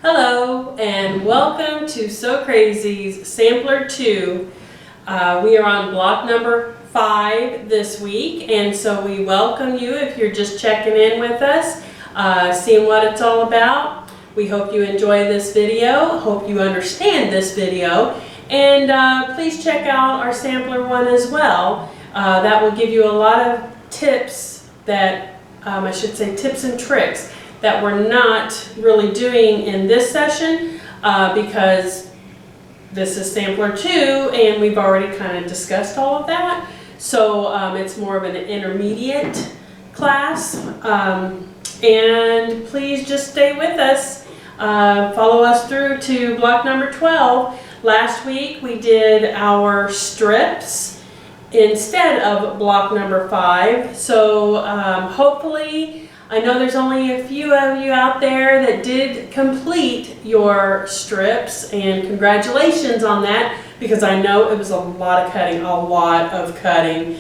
Hello and welcome to So Crazy's Sampler 2. We are on block number 5 this week, and so we welcome you if you're just checking in with us, seeing what it's all about. We hope you enjoy this video, hope you understand this video, and please check out our Sampler 1 as well. That will give you a lot of tips that, tips and tricks that we're not really doing in this session because this is Sampler 2 and we've already kind of discussed all of that. So it's more of an intermediate class. And please just stay with us. Follow us through to block number 12. Last week we did our strips instead of block number 5. So hopefully, I know there's only a few of you out there that did complete your strips, and congratulations on that, because I know it was a lot of cutting,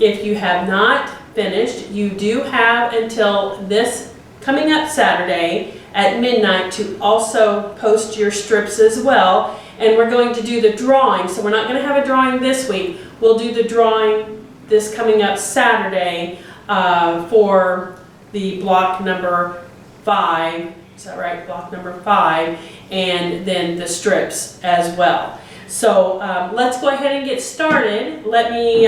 If you have not finished, you do have until this coming up Saturday at midnight to also post your strips as well. And we're going to do the drawing, so we're not going to have a drawing this week. We'll do the drawing this coming up Saturday for the block number 5, is that right? Block number 5, and then the strips as well. So let's go ahead and get started. Let me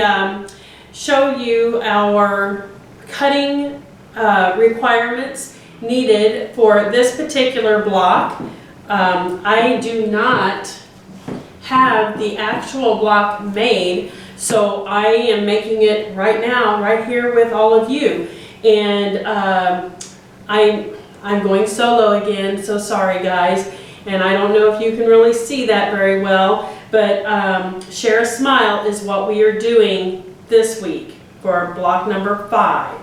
show you our cutting requirements needed for this particular block. I do not have the actual block made, so I am making it right now, right here with all of you. And I'm going solo again, so sorry guys. And I don't know if you can really see that very well, but Share a Smile is what we are doing this week for block number 5.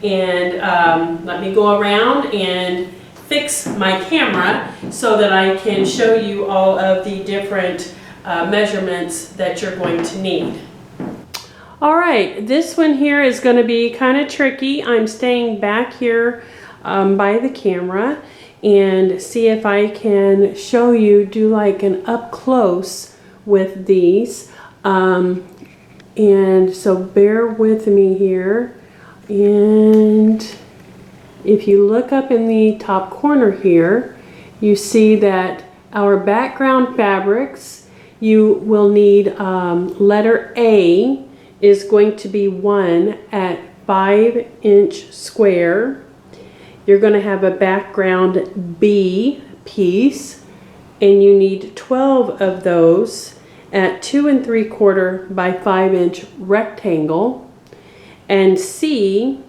And let me go around and fix my camera so that I can show you all of the different measurements that you're going to need. All right, this one here is going to be kind of tricky. I'm staying back here by the camera and see if I can show you, do like an up close with these. And so bear with me here. And if you look up in the top corner here, you see that our background fabrics, you will need letter A is going to be 1 at 5-inch square. You're going to have a background B piece, and you need 12 of those at 2 3/4 by 5-inch rectangle. And C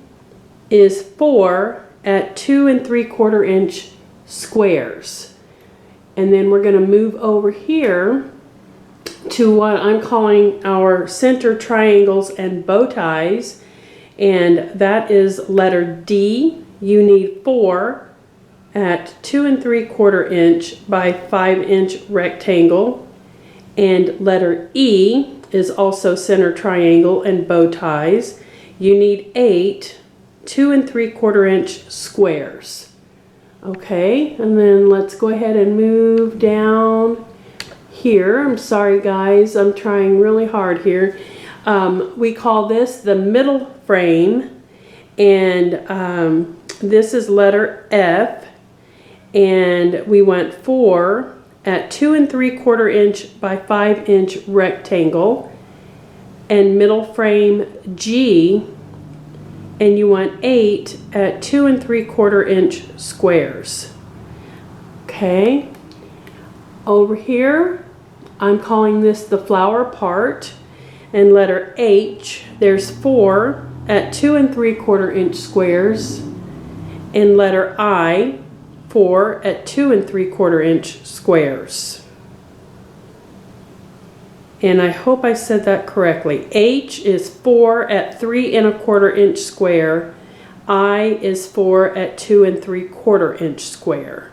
is 4 at 2 3/4 inch squares. And then we're going to move over here to what I'm calling our center triangles and bow ties, and that is letter D. You need 4 at 2 3/4 inch by 5-inch rectangle, and letter E is also center triangle and bow ties. You need 8 2 3/4 inch squares. Okay, and then let's go ahead and move down here. I'm sorry guys, I'm trying really hard here. We call this the middle frame, and this is letter F, and we want 4 at 2 3/4 inch by 5-inch rectangle, and middle frame G, and you want 8 at 2 3/4 inch squares. Okay, over here I'm calling this the flower part, and letter H, there's 4 at 2 3/4 inch squares, and letter I, 4 at 2 3/4 inch squares. And I hope I said that correctly. H is 4 at 3 1/4 inch square. I is 4 at 2 3/4 inch square.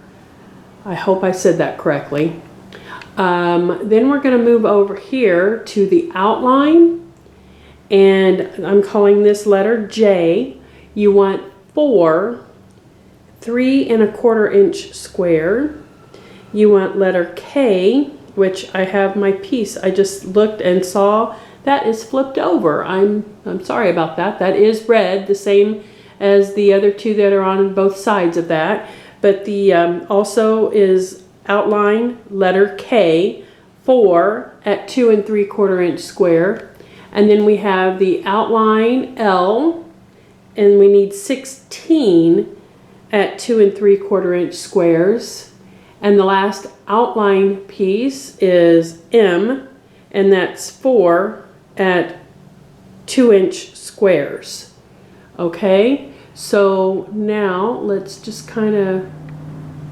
I hope I said that correctly. Then we're going to move over here to the outline, and I'm calling this letter J. You want 4 3¼ inch square. You want letter K, which I have my piece. I just looked and saw that is flipped over. I'm sorry about that. That is red, the same as the other two that are on both sides of that. But the also is outline letter K, 4 at 2¾ inch square. And then we have the outline L, and we need 16 at 2¾ inch squares. And the last outline piece is M, and that's 4 at 2-inch squares. Okay, so now let's just kind of,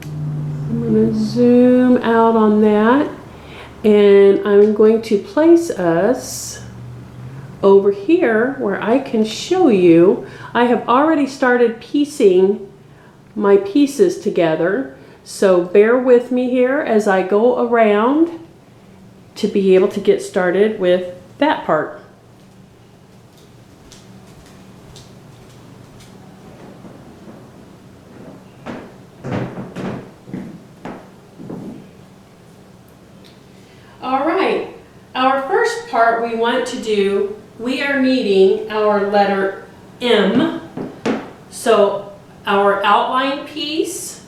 I'm going to zoom out on that, and I'm going to place us over here where I can show you. I have already started piecing my pieces together, so bear with me here as I go around to be able to get started with that part. All right, our first part we want to do, we are needing our letter M. So our outline piece,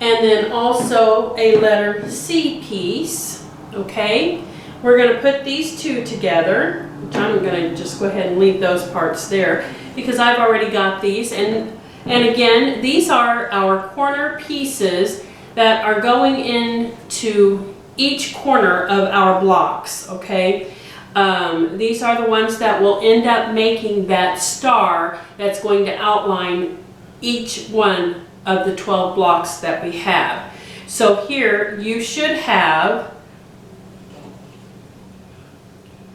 and then also a letter C piece, okay? We're going to put these two together, which I'm going to just go ahead and leave those parts there because I've already got these. And again, these are our corner pieces that are going into each corner of our blocks, okay? These are the ones that will end up making that star that's going to outline each one of the 12 blocks that we have. So here you should have,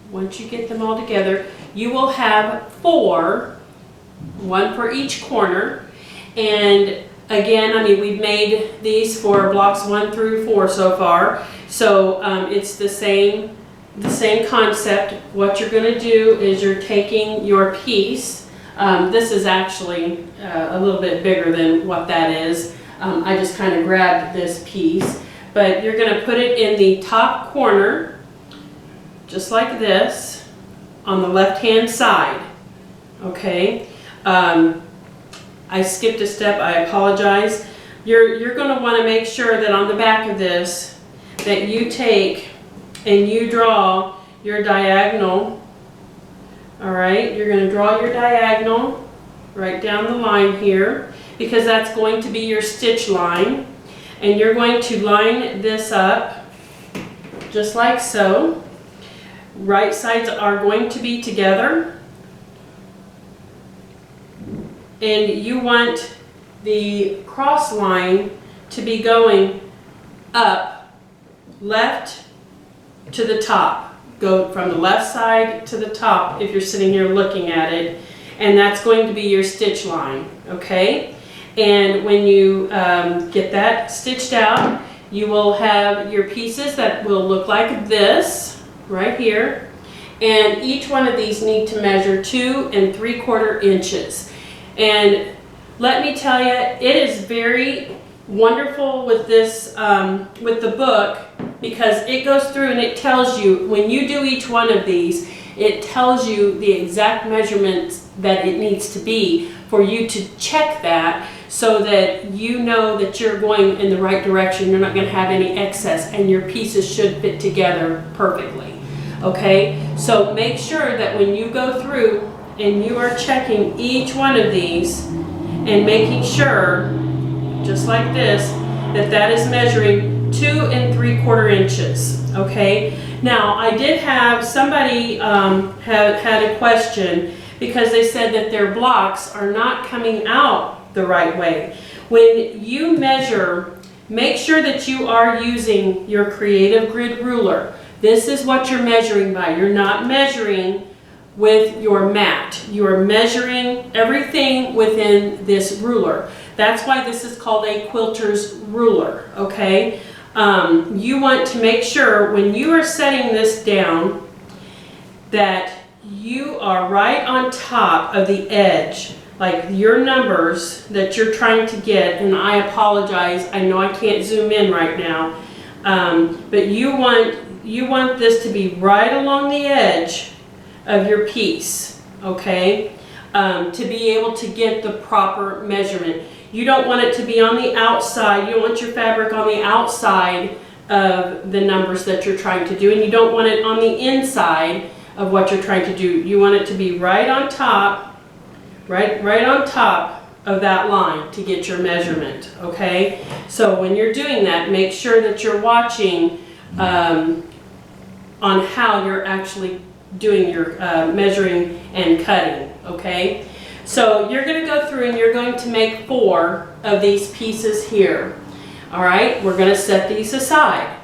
once you get them all together, you will have 4, one for each corner. And again, I mean, we've made these for blocks 1 through 4 so far. So it's the same concept. What you're going to do is you're taking your piece. This is actually a little bit bigger than what that is. I just kind of grabbed this piece. But you're going to put it in the top corner, just like this, on the left-hand side. Okay? I skipped a step. I apologize. You're going to want to make sure that on the back of this, that you take and you draw your diagonal. All right, you're going to draw your diagonal right down the line here because that's going to be your stitch line. And you're going to line this up just like so. Right sides are going to be together. And you want the cross line to be going up, left to the top. Go from the left side to the top if you're sitting here looking at it, and that's going to be your stitch line, okay? And when you get that stitched out, you will have your pieces that will look like this right here, and each one of these need to measure 2 3/4 inches. And let me tell you, it is very wonderful with this, with the book, because it goes through and it tells you, when you do each one of these, it tells you the exact measurements that it needs to be for you to check that so that you know that you're going in the right direction. You're not going to have any excess and your pieces should fit together perfectly. Okay, so make sure that when you go through and you are checking each one of these and making sure, just like this, that that is measuring 2 3/4 inches. Okay, now I did have somebody had a question because they said that their blocks are not coming out the right way. When you measure, make sure that you are using your Creative Grid ruler. This is what you're measuring by. You're not measuring with your mat. You are measuring everything within this ruler. That's why this is called a quilter's ruler, okay? You want to make sure when you are setting this down that you are right on top of the edge like your numbers that you're trying to get, and I apologize, I know I can't zoom in right now, but you want this to be right along the edge of your piece, okay? To be able to get the proper measurement. You don't want it to be on the outside. You don't want your fabric on the outside of the numbers that you're trying to do, and you don't want it on the inside of what you're trying to do. You want it to be right on top, right on top of that line to get your measurement, okay? So when you're doing that, make sure that you're watching on how you're actually doing your measuring and cutting, okay? So you're going to go through and you're going to make 4 of these pieces here. All right, we're going to set these aside.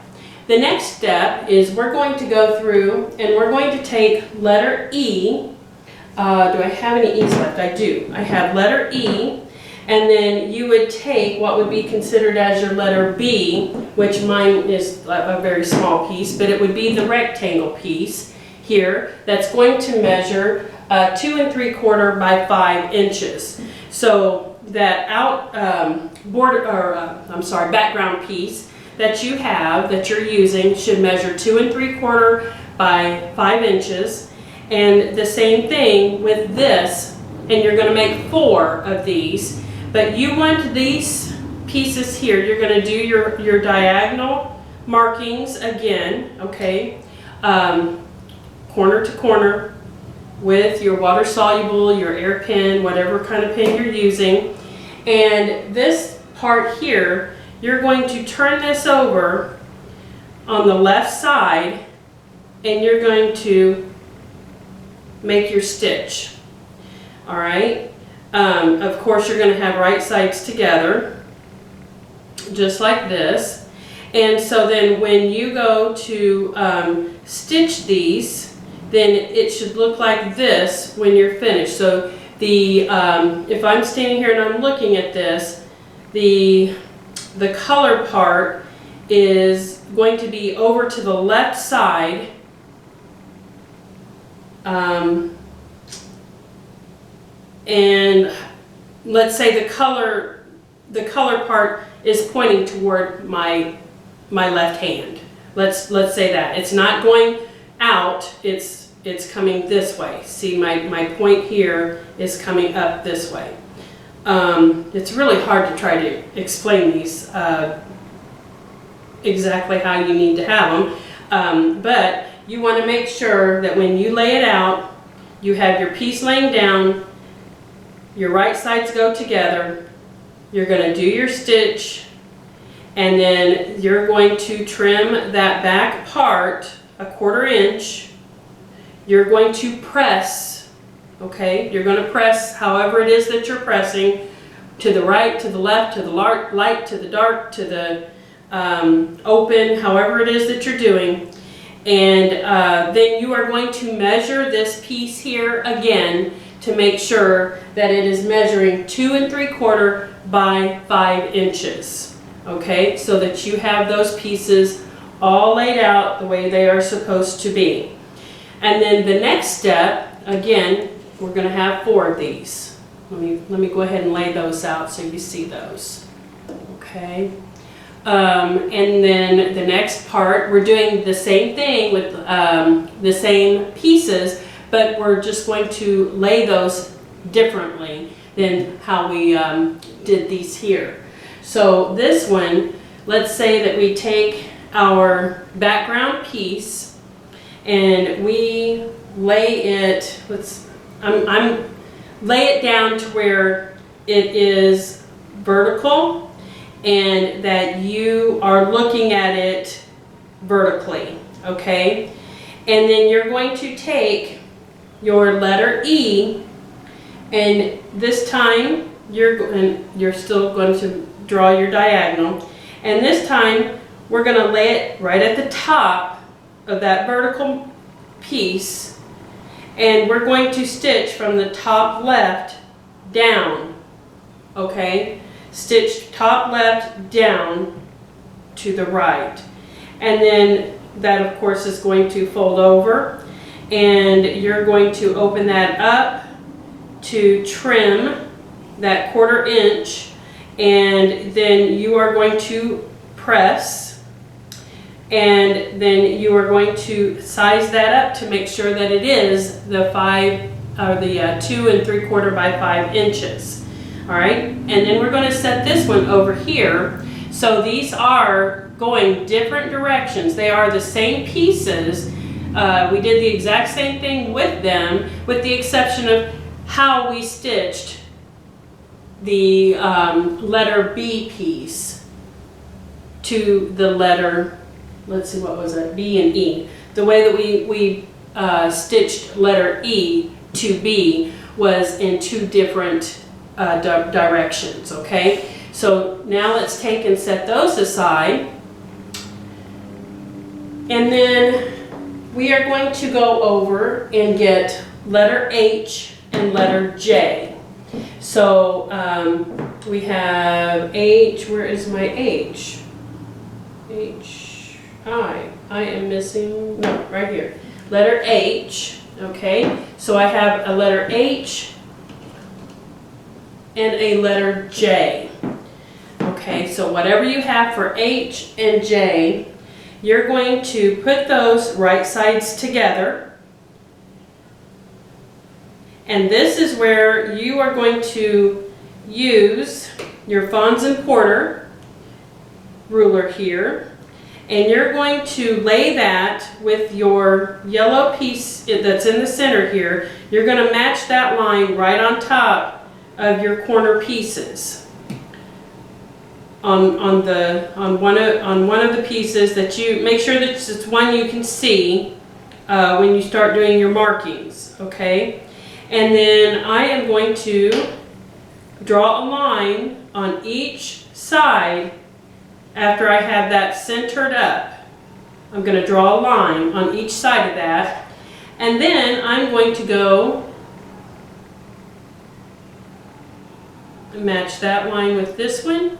The next step is we're going to go through and we're going to take letter E. Do I have any E's left? I do. I have letter E, and then you would take what would be considered as your letter B, which mine is a very small piece, but it would be the rectangle piece here that's going to measure 2 3/4 by 5 inches. So that background piece that you have, that you're using, should measure 2 3/4 by 5 inches. And the same thing with this, and you're going to make 4 of these, but you want these pieces here, you're going to do your diagonal markings again, okay, corner to corner with your water soluble, your air pen, whatever kind of pen you're using. And this part here, you're going to turn this over on the left side, and you're going to make your stitch. All right. Of course, you're going to have right sides together, just like this. And so then when you go to stitch these, then it should look like this when you're finished. So the if I'm standing here and I'm looking at this, the color part is going to be over to the left side, and let's say the color part is pointing toward my left hand. Let's say that it's not going out, it's coming this way. See, my point here is coming up this way. It's really hard to try to explain these exactly how you need to have them, but you want to make sure that when you lay it out, you have your piece laying down, your right sides go together, you're going to do your stitch, and then you're going to trim that back part 1/4 inch. You're going to press, okay? You're going to press however it is that you're pressing, to the right, to the left, to the light, to the dark, to the open, however it is that you're doing. And then you are going to measure this piece here again to make sure that it is measuring 2 3/4 by 5 inches. Okay, so that you have those pieces all laid out the way they are supposed to be. And then the next step, again, we're going to have 4 of these. Let me go ahead and lay those out so you see those. Okay. And then the next part, we're doing the same thing with the same pieces, but we're just going to lay those differently than how we did these here. So this one, let's say that we take our background piece and we lay it, I'm lay it down to where it is vertical and that you are looking at it vertically, okay? And then you're going to take your letter E, and this time you're still going to draw your diagonal, and this time we're going to lay it right at the top of that vertical piece, and we're going to stitch from the top left down, okay? Stitch top left down to the right, and then that of course is going to fold over, and you're going to open that up to trim that 1/4 inch, and then you are going to press, and then you are going to size that up to make sure that it is the 2 3/4 by 5 inches. All right, and then we're going to set this one over here. So these are going different directions. They are the same pieces. We did the exact same thing with them, with the exception of how we stitched the letter B piece to the letter, let's see, what was it, B and E. The way that we stitched letter E to B was in 2 different directions, okay? So now let's take and set those aside. And then we are going to go over and get letter H and letter J. So we have H, where is my H? H, I am missing, no, right here. Letter H, okay? So I have a letter H and a letter J. Okay, so whatever you have for H and J, you're going to put those right sides together. And this is where you are going to use your Fons and Porter ruler here. And you're going to lay that with your yellow piece that's in the center here. You're going to match that line right on top of your corner pieces. On one of the pieces that you make sure that it's one you can see when you start doing your markings, okay? And then I am going to draw a line on each side after I have that centered up. I'm going to draw a line on each side of that, and then I'm going to go match that line with this one.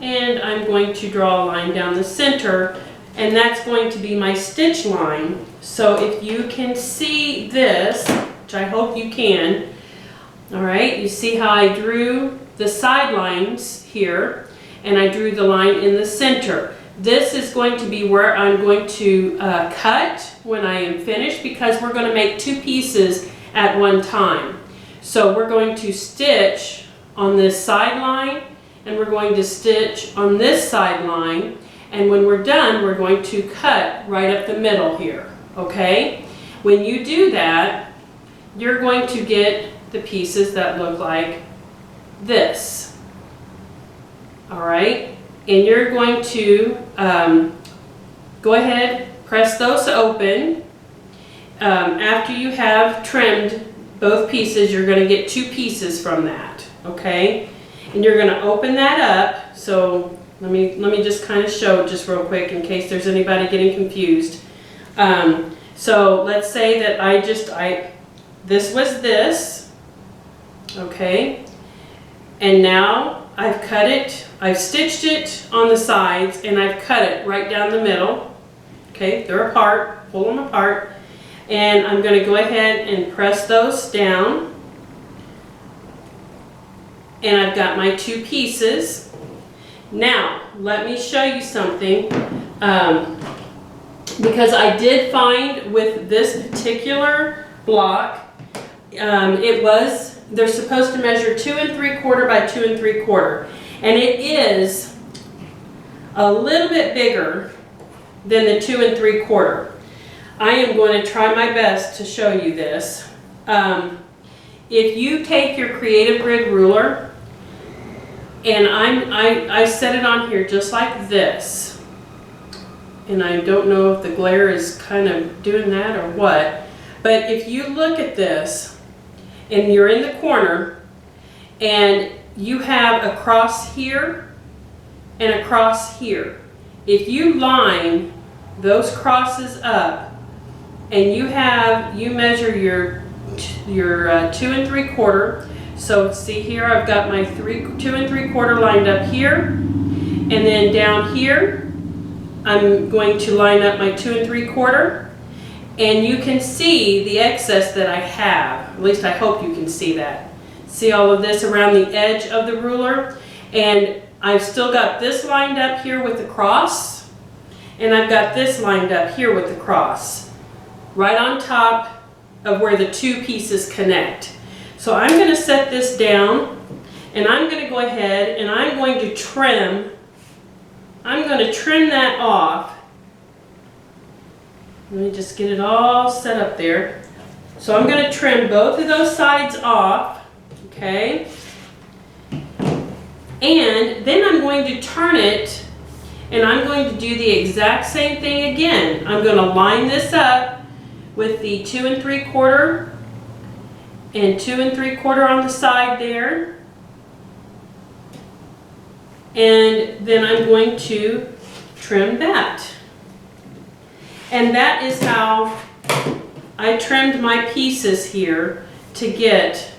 And I'm going to draw a line down the center, and that's going to be my stitch line. So if you can see this, which I hope you can, all right, you see how I drew the side lines here, and I drew the line in the center. This is going to be where I'm going to cut when I am finished, because we're going to make 2 pieces at one time. So we're going to stitch on this side line, and we're going to stitch on this side line, and when we're done, we're going to cut right up the middle here, okay? When you do that, you're going to get the pieces that look like this, all right? And you're going to go ahead, press those open. After you have trimmed both pieces, you're going to get 2 pieces from that, okay? And you're going to open that up. So let me just kind of show just real quick in case there's anybody getting confused. So let's say that this was this, okay? And now I've cut it, I've stitched it on the sides, and I've cut it right down the middle. Okay, they're apart, pull them apart. And I'm going to go ahead and press those down. And I've got my 2 pieces. Now, let me show you something, because I did find with this particular block, they're supposed to measure 2 3/4 by 2 3/4, and it is a little bit bigger than the 2 3/4. I am going to try my best to show you this. If you take your Creative Grid ruler, and I set it on here just like this, and I don't know if the glare is kind of doing that or what, but if you look at this, and you're in the corner, and you have a cross here and a cross here. If you line those crosses up, and you measure your 2 3/4. So see here, I've got my 2 3/4 lined up here, and then down here, I'm going to line up my 2 3/4, And you can see the excess that I have. At least I hope you can see that. See all of this around the edge of the ruler? And I've still got this lined up here with the cross. And I've got this lined up here with the cross. Right on top of where the two pieces connect. So I'm going to set this down. And I'm going to go ahead and I'm going to trim. I'm going to trim that off. Let me just get it all set up there. So I'm going to trim both of those sides off, okay? And then I'm going to turn it, and I'm going to do the exact same thing again. I'm going to line this up with the 2 3/4 and 2 3/4 on the side there. And then I'm going to trim that. And that is how I trimmed my pieces here to get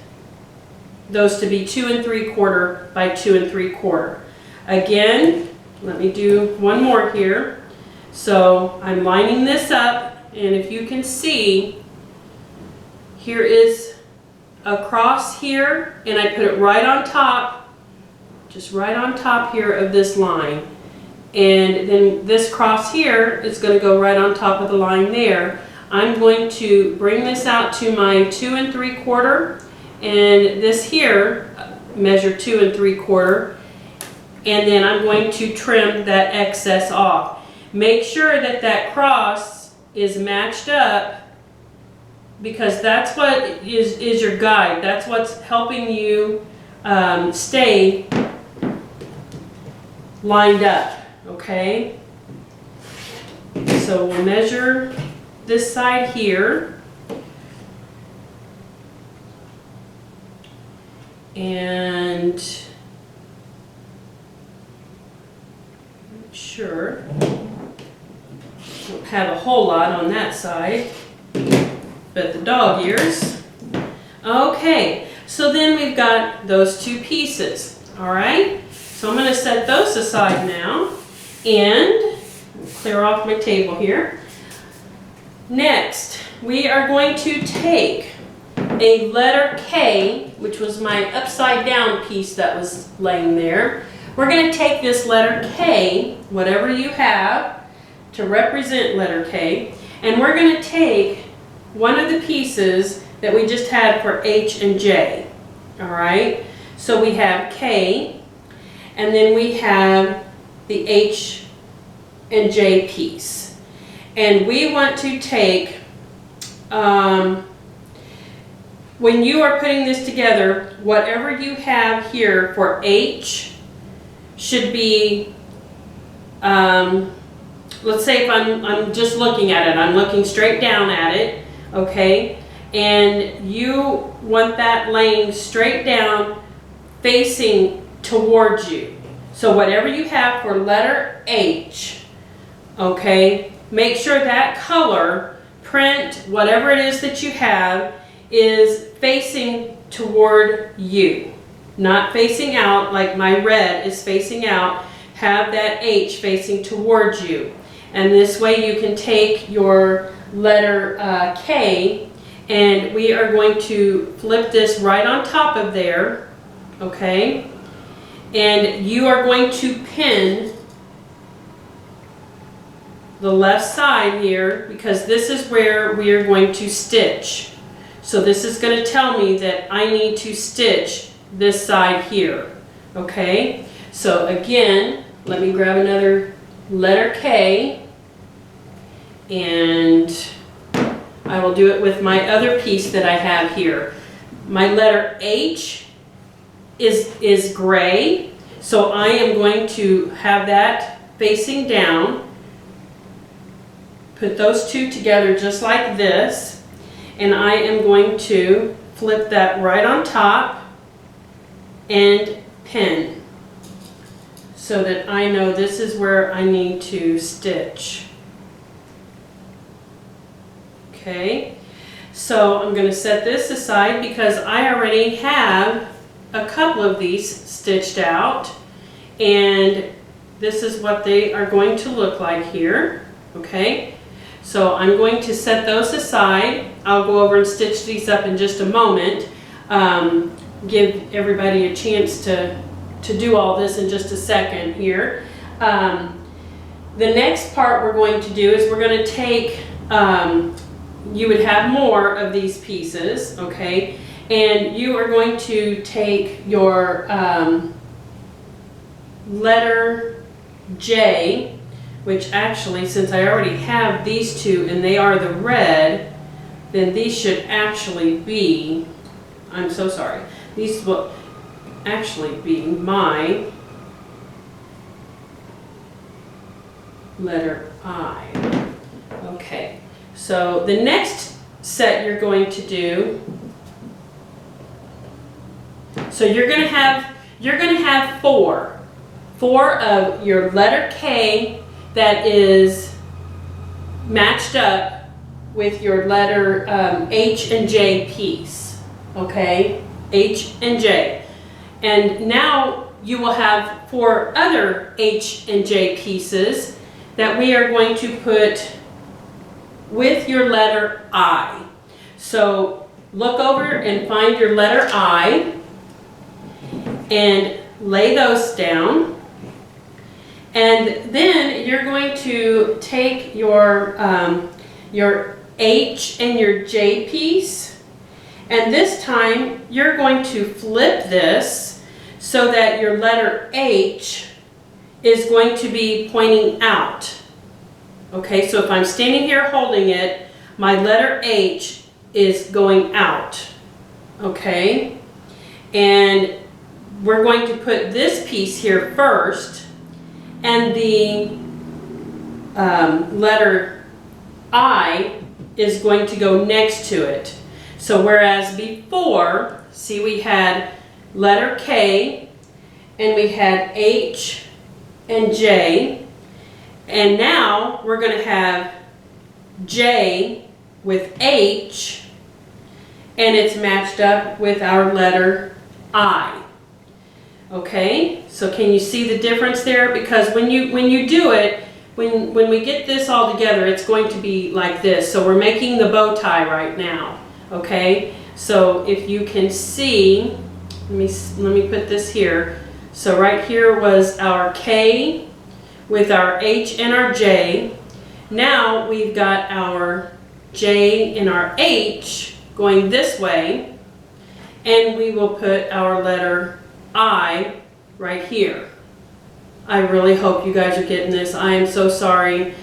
those to be 2 3/4 by 2 3/4. Again, let me do one more here. So I'm lining this up, and if you can see, here is a cross here, and I put it right on top, just right on top here of this line. And then this cross here is going to go right on top of the line there. I'm going to bring this out to my 2 3/4, and this here measure 2 3/4, and then I'm going to trim that excess off. Make sure that that cross is matched up, because that's what is your guide. That's what's helping you stay lined up. Okay, so we'll measure this side here, and sure, don't have a whole lot on that side, but the dog ears. Okay, so then we've got those two pieces. All right, so I'm going to set those aside now. And clear off my table here. Next, we are going to take a letter K, which was my upside down piece that was laying there. We're going to take this letter K, whatever you have to represent letter K, and we're going to take one of the pieces that we just had for H and J. All right, so we have K, and then we have the H and J piece. And we want to take, when you are putting this together, whatever you have here for H should be, let's say if I'm just looking at it, I'm looking straight down at it, okay? And you want that laying straight down, facing towards you. So whatever you have for letter H, okay, make sure that color, print, whatever it is that you have, is facing toward you. Not facing out like my red is facing out. Have that H facing towards you. And this way you can take your letter K, and we are going to flip this right on top of there, okay? And you are going to pin the left side here, because this is where we are going to stitch. So this is going to tell me that I need to stitch this side here. Okay, so again, let me grab another letter K, and I will do it with my other piece that I have here. My letter H is gray, so I am going to have that facing down. Put those two together just like this, and I am going to flip that right on top and pin so that I know this is where I need to stitch. Okay, so I'm going to set this aside because I already have a couple of these stitched out, and this is what they are going to look like here. Okay, So I'm going to set those aside. I'll go over and stitch these up in just a moment. Give everybody a chance to do all this in just a second here. The next part we're going to do is we're going to take, you would have more of these pieces, okay? And you are going to take your letter J, which actually, since I already have these two and they are the red, then these should actually be, I'm so sorry, these will actually be my letter I. Okay, so the next set you're going to do, so you're going to have four of your letter K that is matched up with your letter H and J piece, okay? H and J. And now you will have 4 other H and J pieces that we are going to put with your letter I. So look over and find your letter I and lay those down. And then you're going to take your H and your J piece, and this time you're going to flip this so that your letter H is going to be pointing out. Okay, so if I'm standing here holding it, my letter H is going out. Okay, and we're going to put this piece here first, and the letter I is going to go next to it. So whereas before, see, we had letter K and we had H and J, and now we're going to have J with H, and it's matched up with our letter I. Okay, so can you see the difference there? Because when you do it, when we get this all together, it's going to be like this. So we're making the bow tie right now. Okay, so if you can see, let me put this here. So right here was our K with our H and our J. Now we've got our J and our H going this way, and we will put our letter I right here. I really hope you guys are getting this. I am so sorry.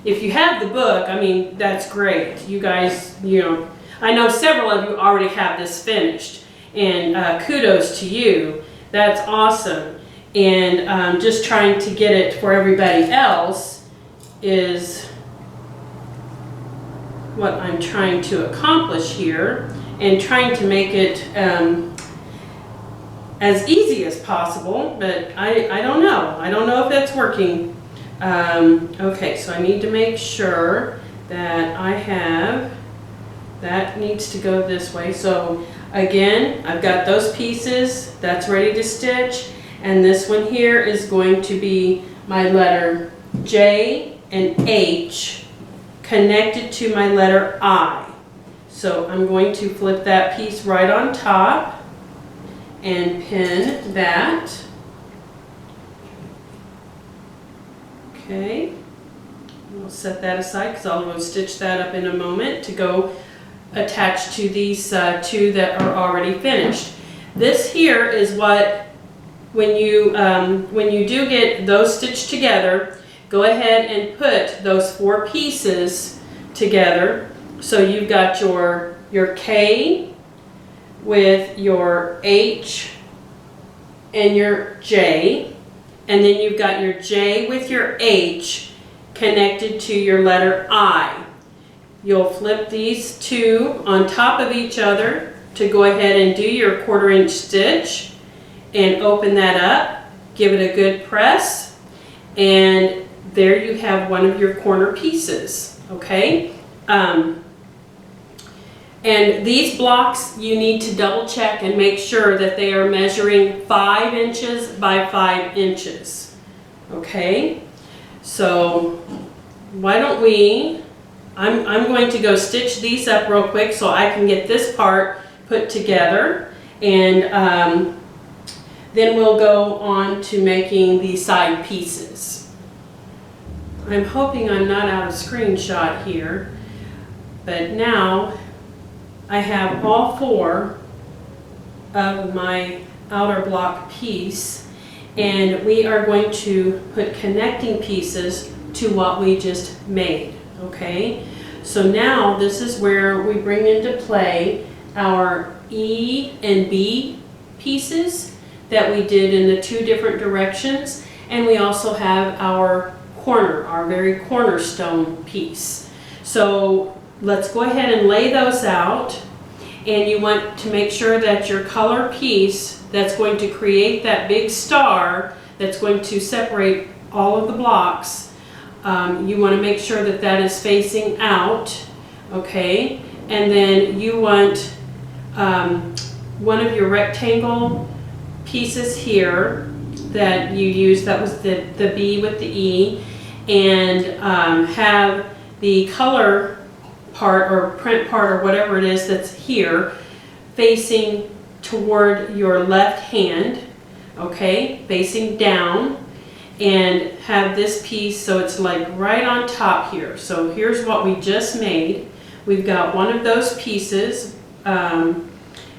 If you have the book, I mean, that's great. You guys, you know, I know several of you already have this finished, and kudos to you. That's awesome. And just trying to get it for everybody else is what I'm trying to accomplish here, and trying to make it as easy as possible, but I don't know. I don't know if that's working. Okay, so I need to make sure that I have, that needs to go this way. So again, I've got those pieces, that's ready to stitch, and this one here is going to be my letter J and H connected to my letter I. So I'm going to flip that piece right on top and pin that. Okay, we'll set that aside because I'll go stitch that up in a moment to go attach to these two that are already finished. This here is what, when you do get those stitched together, go ahead and put those 4 pieces together. So you've got your K with your H and your J, and then you've got your J with your H connected to your letter I. You'll flip these two on top of each other to go ahead and do your 1/4 inch stitch, and open that up, give it a good press, and there you have one of your corner pieces. Okay, and these blocks you need to double check and make sure that they are measuring 5 inches by 5 inches. Okay, So why don't we, I'm going to go stitch these up real quick so I can get this part put together, and then we'll go on to making the side pieces. I'm hoping I'm not out of screenshot here, but now I have all 4 of my outer block piece, and we are going to put connecting pieces to what we just made, okay? So now this is where we bring into play our E and B pieces that we did in the 2 different directions, and we also have our corner, our very cornerstone piece. So let's go ahead and lay those out, and you want to make sure that your color piece that's going to create that big star that's going to separate all of the blocks, you want to make sure that that is facing out, okay? And then you want one of your rectangle pieces here that you use, that was the B with the E, and have the color part or print part or whatever it is that's here facing toward your left hand, okay, facing down, and have this piece so it's like right on top here. So here's what we just made. We've got one of those pieces, and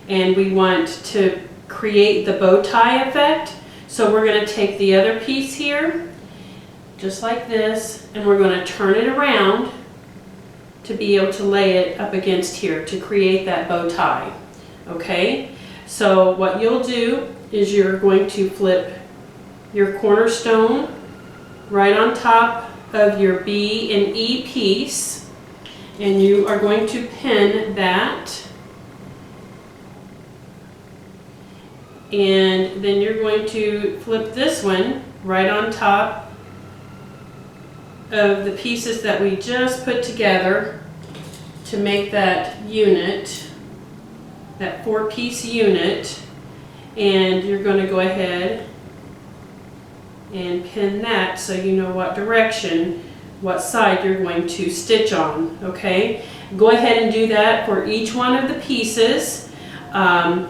we want to create the bow tie effect. So we're going to take the other piece here, just like this, and we're going to turn it around to be able to lay it up against here to create that bow tie, okay? So what you'll do is you're going to flip your cornerstone right on top of your B and E piece, and you are going to pin that, and then you're going to flip this one right on top of the pieces that we just put together to make that unit, that 4-piece unit, and you're going to go ahead and pin that so you know what direction, what side you're going to stitch on, okay? Go ahead and do that for each one of the pieces, and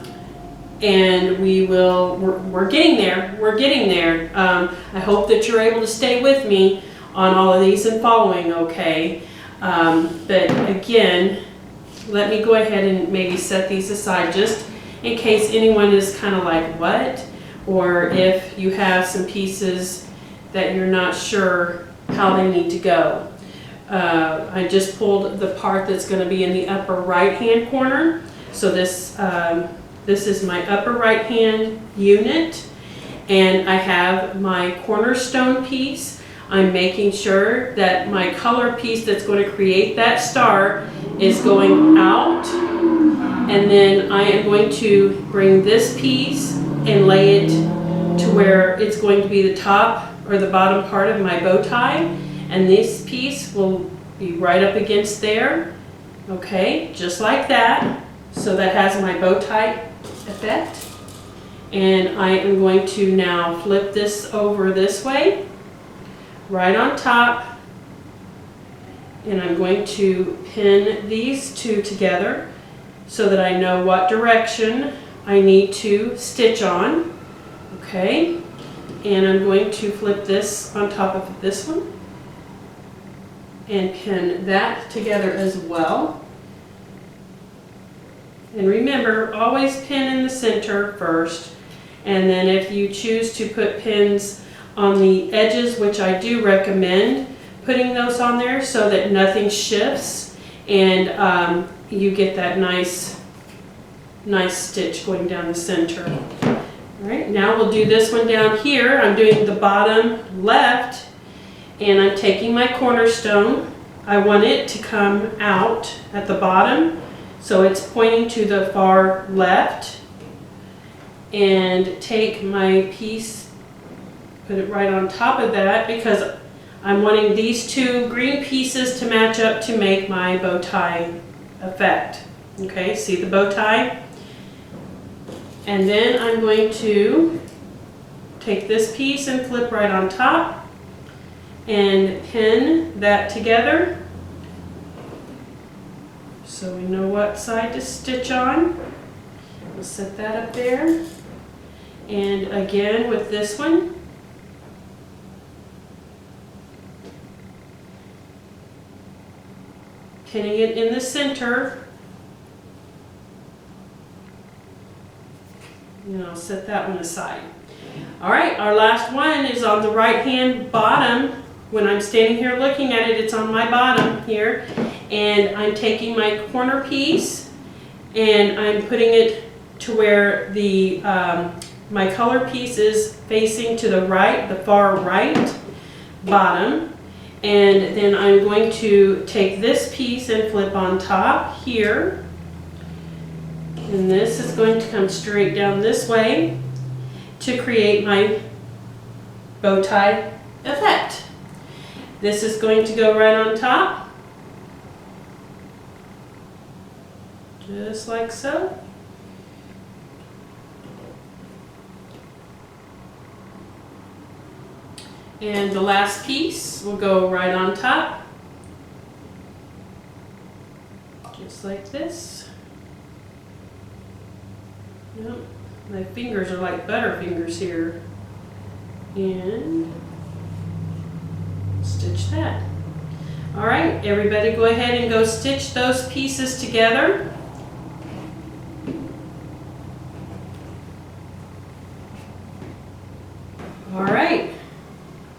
we're getting there. I hope that you're able to stay with me on all of these and following, okay? But again, let me go ahead and maybe set these aside just in case anyone is kind of like, what? Or if you have some pieces that you're not sure how they need to go. I just pulled the part that's going to be in the upper right hand corner. So this is my upper right hand unit, and I have my cornerstone piece. I'm making sure that my color piece that's going to create that star is going out, and then I am going to bring this piece and lay it to where it's going to be the top or the bottom part of my bow tie, and this piece will be right up against there, okay, just like that. So that has my bow tie effect, and I am going to now flip this over this way, right on top, and I'm going to pin these 2 together so that I know what direction I need to stitch on, okay? And I'm going to flip this on top of this one and pin that together as well. And remember, always pin in the center first, and then if you choose to put pins on the edges, which I do recommend putting those on there so that nothing shifts, and you get that nice stitch going down the center. All right, now we'll do this one down here. I'm doing the bottom left, and I'm taking my cornerstone. I want it to come out at the bottom, so it's pointing to the far left, and take my piece, put it right on top of that, because I'm wanting these 2 green pieces to match up to make my bow tie effect. Okay, see the bow tie? And then I'm going to take this piece and flip right on top, and pin that together so we know what side to stitch on. We'll set that up there. And again with this one, pinning it in the center. And I'll set that one aside. All right, our last one is on the right hand bottom. When I'm standing here looking at it, it's on my bottom here. And I'm taking my corner piece and I'm putting it to where the my color piece is facing to the right, the far right bottom. And then I'm going to take this piece and flip on top here. And this is going to come straight down this way to create my bow tie effect. This is going to go right on top, just like so. And the last piece will go right on top, just like this. Yep. My fingers are like butter fingers here. And stitch that. All right, everybody go ahead and go stitch those pieces together. All right,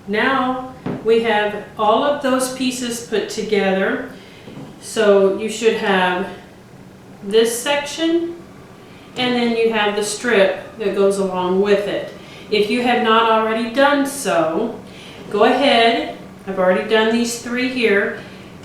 now we have all of those pieces put together. So you should have this section, and then you have the strip that goes along with it. If you have not already done so, go ahead. I've already done these three here.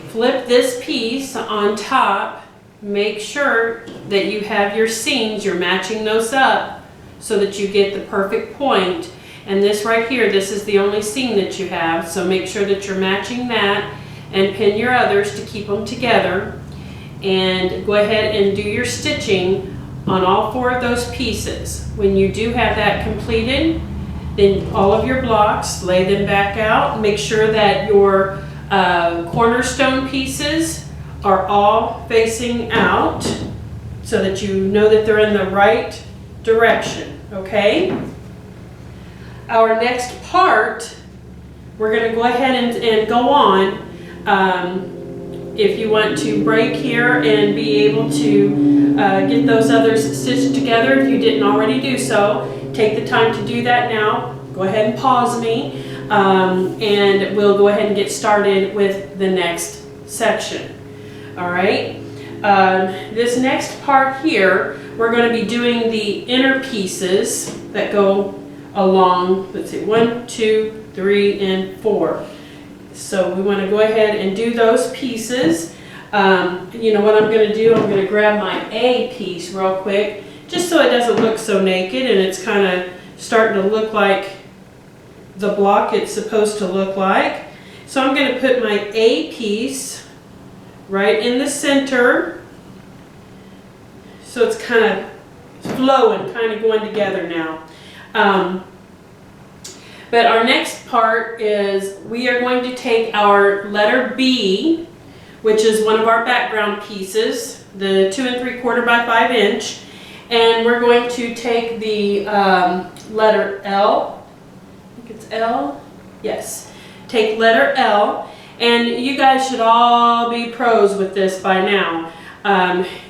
Flip this piece on top. Make sure that you have your seams, you're matching those up so that you get the perfect point. And this right here, this is the only seam that you have, so make sure that you're matching that and pin your others to keep them together. And go ahead and do your stitching on all four of those pieces. When you do have that completed, then all of your blocks, lay them back out. Make sure that your cornerstone pieces are all facing out so that you know that they're in the right direction, okay? Our next part, we're going to go ahead and go on. If you want to break here and be able to get those others stitched together, if you didn't already do so, take the time to do that now. Go ahead and pause me, and we'll go ahead and get started with the next section. All right. This next part here, we're going to be doing the inner pieces that go along, let's see, 1, 2, 3, and 4. So we want to go ahead and do those pieces. You know what I'm going to do? I'm going to grab my A piece real quick, just so it doesn't look so naked and it's kind of starting to look like the block it's supposed to look like. So I'm going to put my A piece right in the center, so it's kind of flowing, kind of going together now. But our next part is we are going to take our letter B, which is one of our background pieces, the 2 3/4 by 5 inch, and we're going to take the letter L. I think it's L. Yes. Take letter L, and you guys should all be pros with this by now.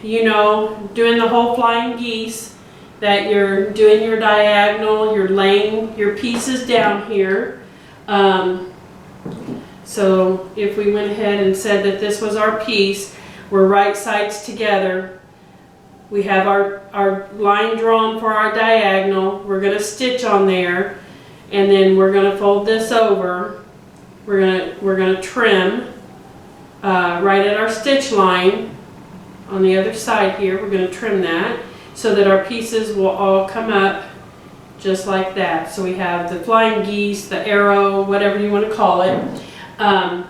You know, doing the whole flying geese, that you're doing your diagonal, you're laying your pieces down here. So if we went ahead and said that this was our piece, we're right sides together. We have our line drawn for our diagonal. We're going to stitch on there, and then we're going to fold this over. We're going to trim right at our stitch line on the other side here. We're going to trim that, so that our pieces will all come up just like that. So we have the flying geese, the arrow, whatever you want to call it. And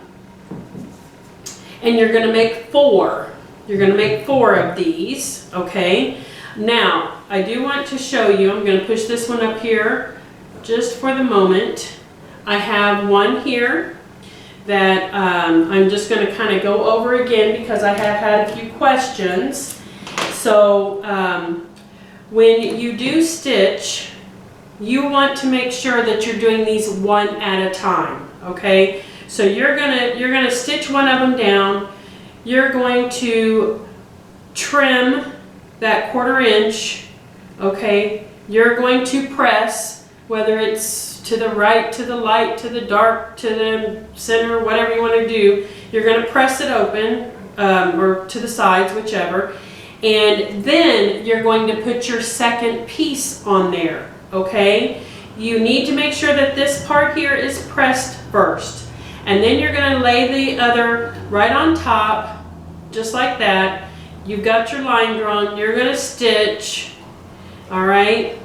you're going to make 4. You're going to make 4 of these, okay? Now, I do want to show you, I'm going to push this one up here just for the moment. I have one here that I'm just going to kind of go over again because I have had a few questions. So when you do stitch, you want to make sure that you're doing these one at a time, okay? So you're gonna stitch one of them down. You're going to trim that 1/4 inch, okay? You're going to press, whether it's to the right, to the light, to the dark, to the center, whatever you want to do. You're going to press it open, or to the sides, whichever. And then you're going to put your second piece on there, okay? You need to make sure that this part here is pressed first. And then you're going to lay the other right on top, just like that. You've got your line drawn. You're going to stitch, all right?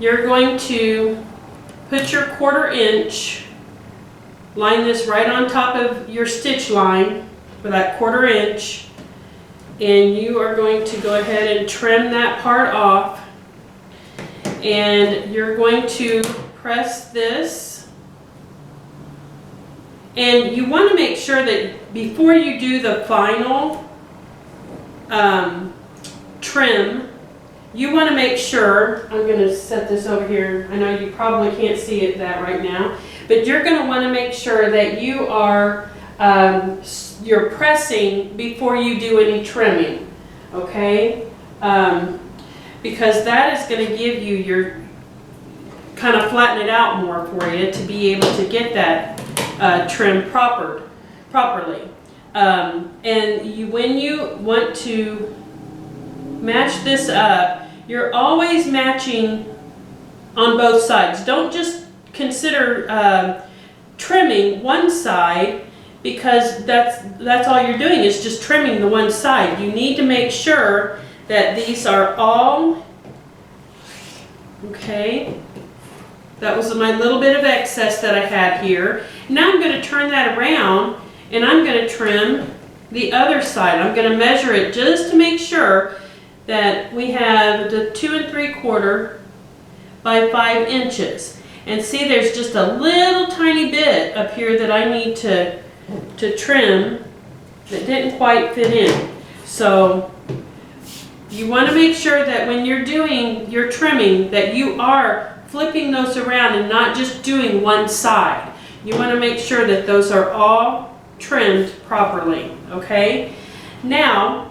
You're going to put your 1/4 inch, line this right on top of your stitch line for that 1/4 inch, and you are going to go ahead and trim that part off, and you're going to press this, and you want to make sure that before you do the final trim, you want to make sure, I'm going to set this over here, I know you probably can't see that right now, but you're going to want to make sure that you are, you're pressing before you do any trimming, okay? Because that is going to give you your, kind of flatten it out more for you to be able to get that trim properly. And when you want to match this up, you're always matching on both sides. Don't just consider trimming one side, because that's all you're doing is just trimming the one side. You need to make sure that these are all, okay, that was my little bit of excess that I had here. Now I'm going to turn that around and I'm going to trim the other side. I'm going to measure it just to make sure that we have the 2 3/4 by 5 inches. And see, there's just a little tiny bit up here that I need to trim that didn't quite fit in. So you want to make sure that when you're doing your trimming that you are flipping those around and not just doing one side. You want to make sure that those are all trimmed properly, okay? Now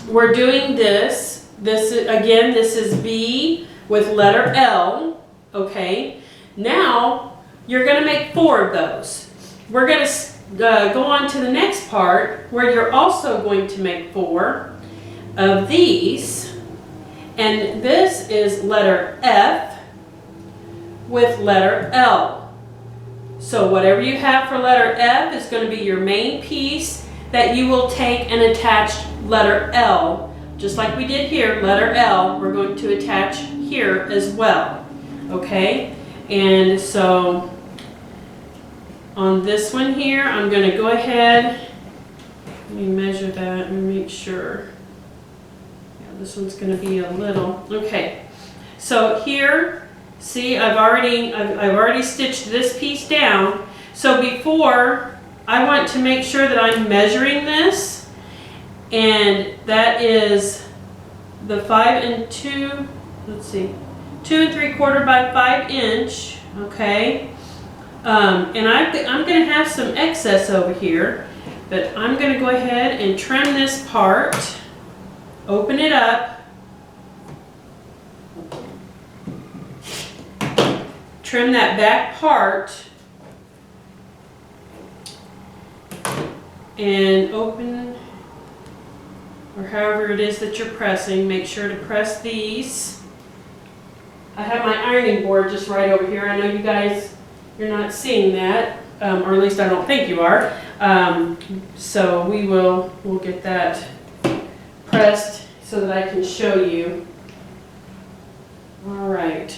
we're doing this. This is B with letter L, okay? Now you're going to make 4 of those. We're going to go on to the next part where you're also going to make 4 of these, and this is letter F with letter L. So whatever you have for letter F is going to be your main piece that you will take and attach letter L. Just like we did here, letter L, we're going to attach here as well. Okay? And so on this one here, I'm going to go ahead, let me measure that and make sure. Yeah, this one's going to be a little, okay. So here, see, I've already stitched this piece down. So before, I want to make sure that I'm measuring this, and that is the 5 and 2, let's see, 2 3/4 by 5 inch, okay. And I'm going to have some excess over here, but I'm going to go ahead and trim this part, open it up, trim that back part, and open, or however it is that you're pressing, make sure to press these. I have my ironing board just right over here. I know you guys, you're not seeing that, or at least I don't think you are. So we'll get that pressed so that I can show you. All right.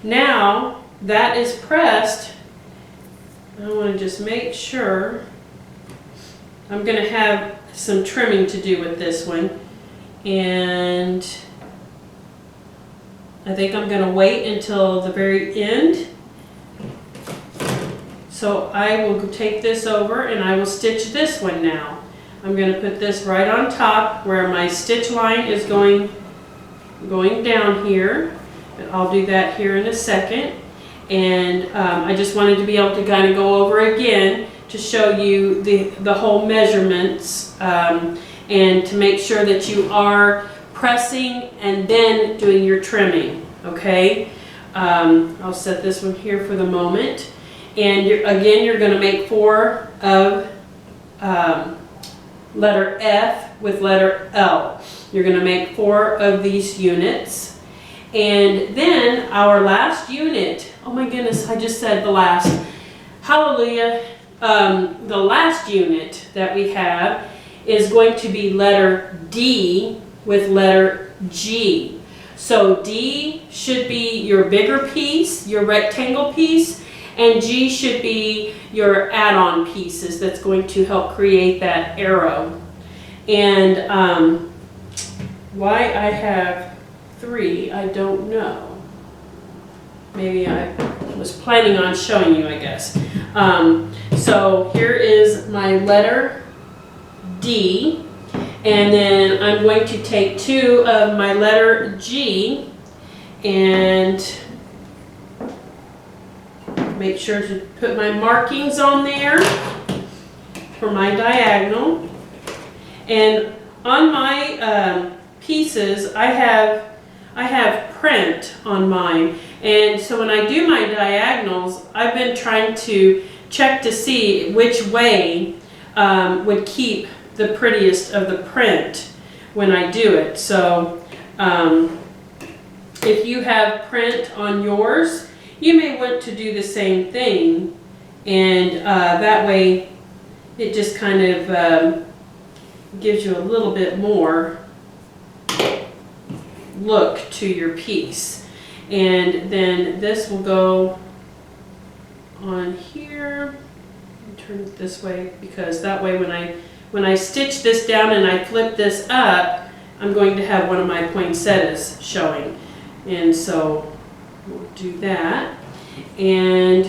Now that is pressed, I want to just make sure. I'm going to have some trimming to do with this one, and I think I'm going to wait until the very end So I will take this over and I will stitch this one now. I'm going to put this right on top where my stitch line is going down here. And I'll do that here in a second. And I just wanted to be able to kind of go over again to show you the whole measurements and to make sure that you are pressing and then doing your trimming, okay? I'll set this one here for the moment. And again, you're going to make 4 of letter F with letter L. You're going to make 4 of these units. And then our last unit, oh my goodness, I just said the last. Hallelujah. The last unit that we have is going to be letter D with letter G. So D should be your bigger piece, your rectangle piece, and G should be your add-on pieces that's going to help create that arrow. And why I have 3, I don't know. Maybe I was planning on showing you, I guess. So here is my letter D, and then I'm going to take 2 of my letter G and make sure to put my markings on there for my diagonal. And on my pieces, I have print on mine. And so when I do my diagonals, I've been trying to check to see which way would keep the prettiest of the print when I do it. So if you have print on yours, you may want to do the same thing, and that way it just kind of gives you a little bit more look to your piece. And then this will go on here. Turn it this way, because that way when I stitch this down and I flip this up, I'm going to have one of my poinsettias showing. And so we'll do that, and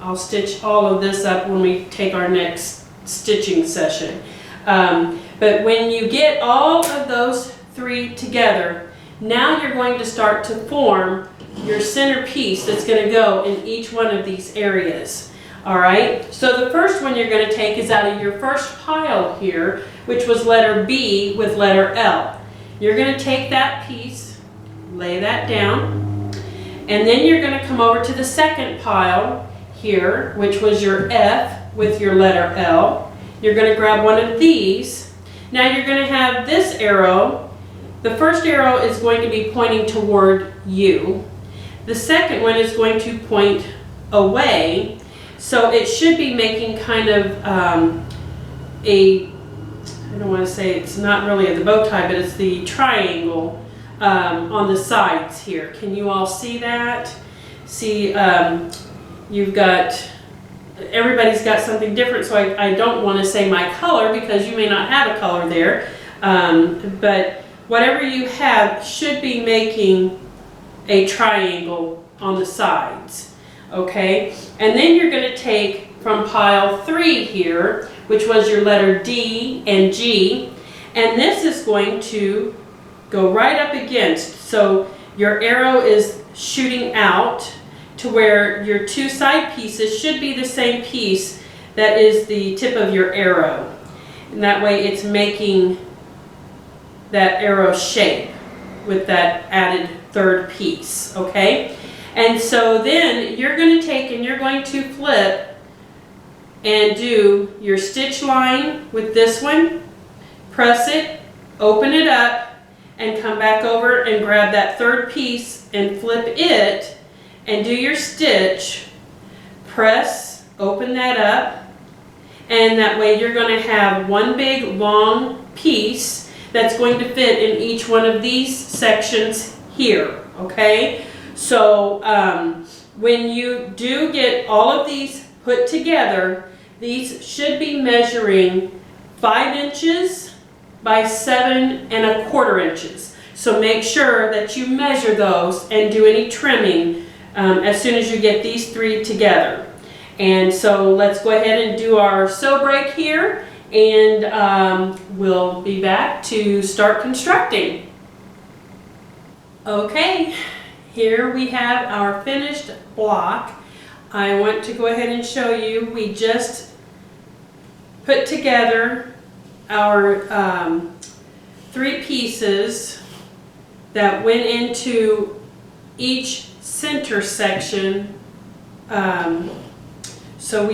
I'll stitch all of this up when we take our next stitching session. But when you get all of those 3 together, now you're going to start to form your center piece that's going to go in each one of these areas. All right, so the first one you're going to take is out of your first pile here, which was letter B with letter L. You're going to take that piece, lay that down, and then you're going to come over to the second pile here, which was your F with your letter L. You're going to grab one of these. Now you're going to have this arrow. The first arrow is going to be pointing toward you. The second one is going to point away. So it should be making kind of I don't want to say it's not really the bow tie, but it's the triangle on the sides here. Can you all see that? See, you've got, everybody's got something different, so I don't want to say my color because you may not have a color there. But whatever you have should be making a triangle on the sides. Okay, and then you're going to take from pile 3 here, which was your letter D and G, and this is going to go right up against. So your arrow is shooting out to where your 2 side pieces should be the same piece that is the tip of your arrow. And that way it's making that arrow shape with that added 3rd piece, okay? And so then you're going to take and you're going to flip and do your stitch line with this one, press it, open it up, and come back over and grab that 3rd piece and flip it and do your stitch, press, open that up, and that way you're going to have one big long piece that's going to fit in each one of these sections here, okay? So when you do get all of these put together, these should be measuring 5 inches by 7¼ inches. So make sure that you measure those and do any trimming as soon as you get these 3 together. And so let's go ahead and do our sew break here, and we'll be back to start constructing. Okay, here we have our finished block. I want to go ahead and show you, we just put together our 3 pieces that went into each center section. So let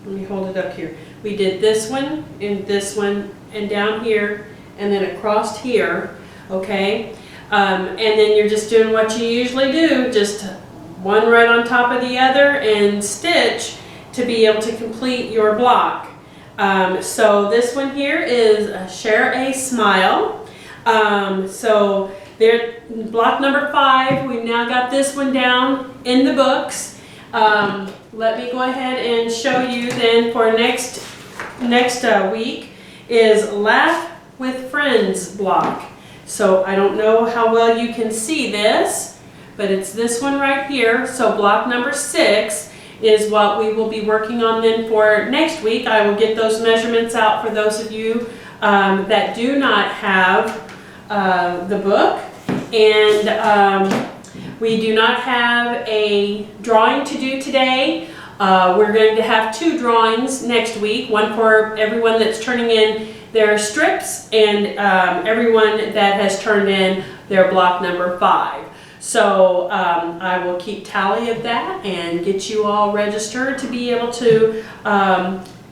me hold it up here. We did this one, and down here, and then across here, okay? And then you're just doing what you usually do, just one right on top of the other and stitch to be able to complete your block. So this one here is Share a Smile. So there, block number 5, we've now got this one down in the books. Let me go ahead and show you then for next week is Laugh with Friends block. So I don't know how well you can see this, but it's this one right here. So block number 6 is what we will be working on then for next week. I will get those measurements out for those of you that do not have the book. And we do not have a drawing to do today. We're going to have 2 drawings next week, one for everyone that's turning in their strips and everyone that has turned in their block number 5. So I will keep tally of that and get you all registered to be able to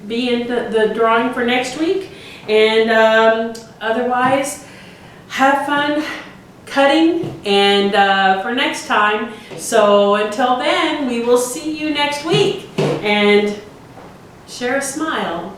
be in the drawing for next week. And otherwise, have fun cutting and for next time. So until then, we will see you next week, and share a smile.